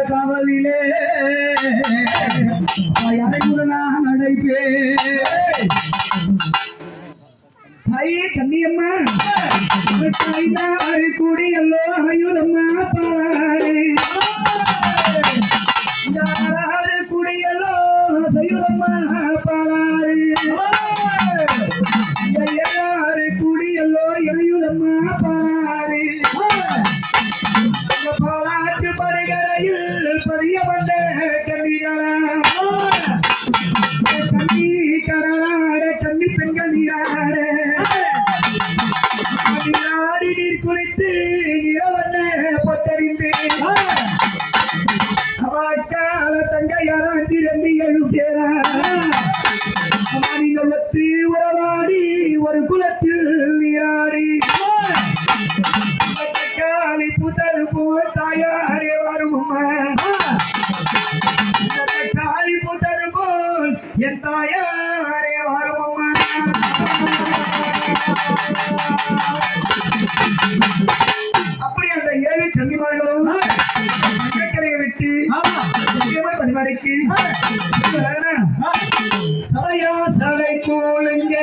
காவலிலே நடைபே கண்ணியம்மா கூடியல்லோ ஆயுதம்மா பாரு குடியல்லோ செய்யுதம்மா பாரு எல்லாரு குடியல்லோ இணையுதம்மா பாரு பாலாற்று படுகரையில் பதிய வந்த கண்ணிகளா கண்ணி கடலாட கண்ணி பெண்கள் நீராட நீராடி நீர் குளித்து நிறவண்ண பொட்டறிந்து அவாக்கால தங்கையாரான் திரம்பி எழுப்பேரா நீங்கள் ஒத்து உறவாடி ஒரு குலத்தில் நீராடி காலி புத்தரு போல் தாயாரே வரும் காலி புத்தரு போல் என் தாயாரே வரும் அப்படி அந்த 7 கன்னிமார்களும் கடற்கரையை விட்டு பதிமடைக்கு சரையா சடை கோளுங்க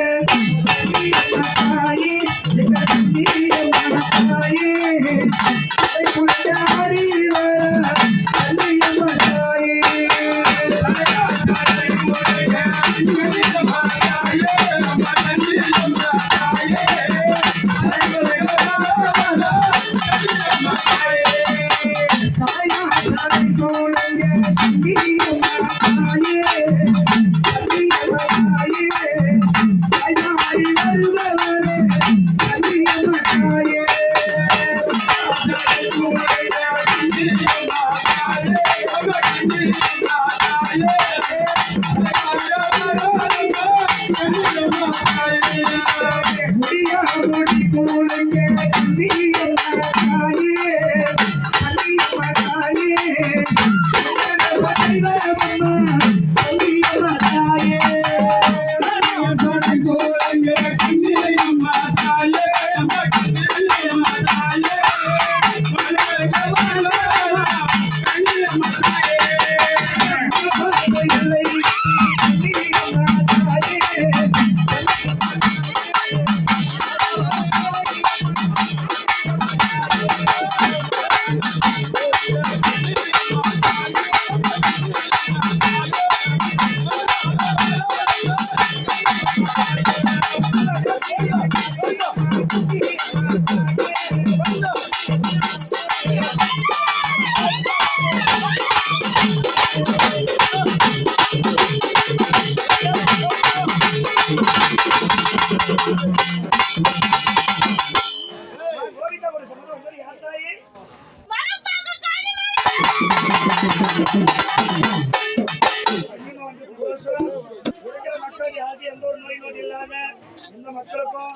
மக்களுக்கும்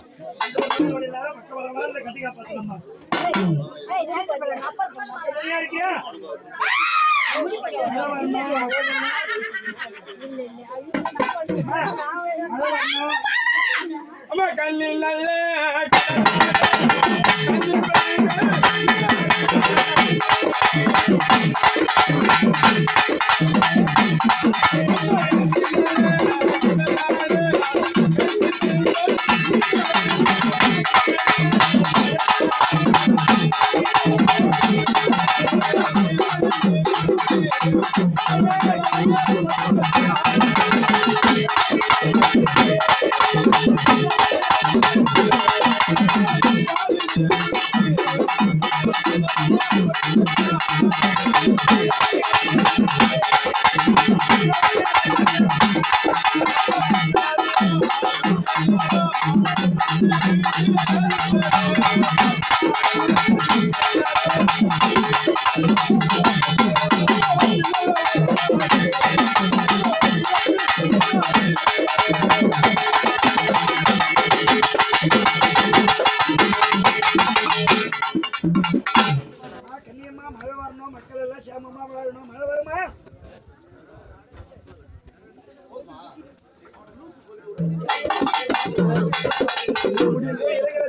பக்கபலமா இந்த கட்டி காப்பாற்றலாமா இருக்கியா கண்ணில் நல்ல கண்ணியம்மா மழை வரணும், மக்கள் எல்லாம் சேமமா வாழணும். மழை வருமா? இருக்கிற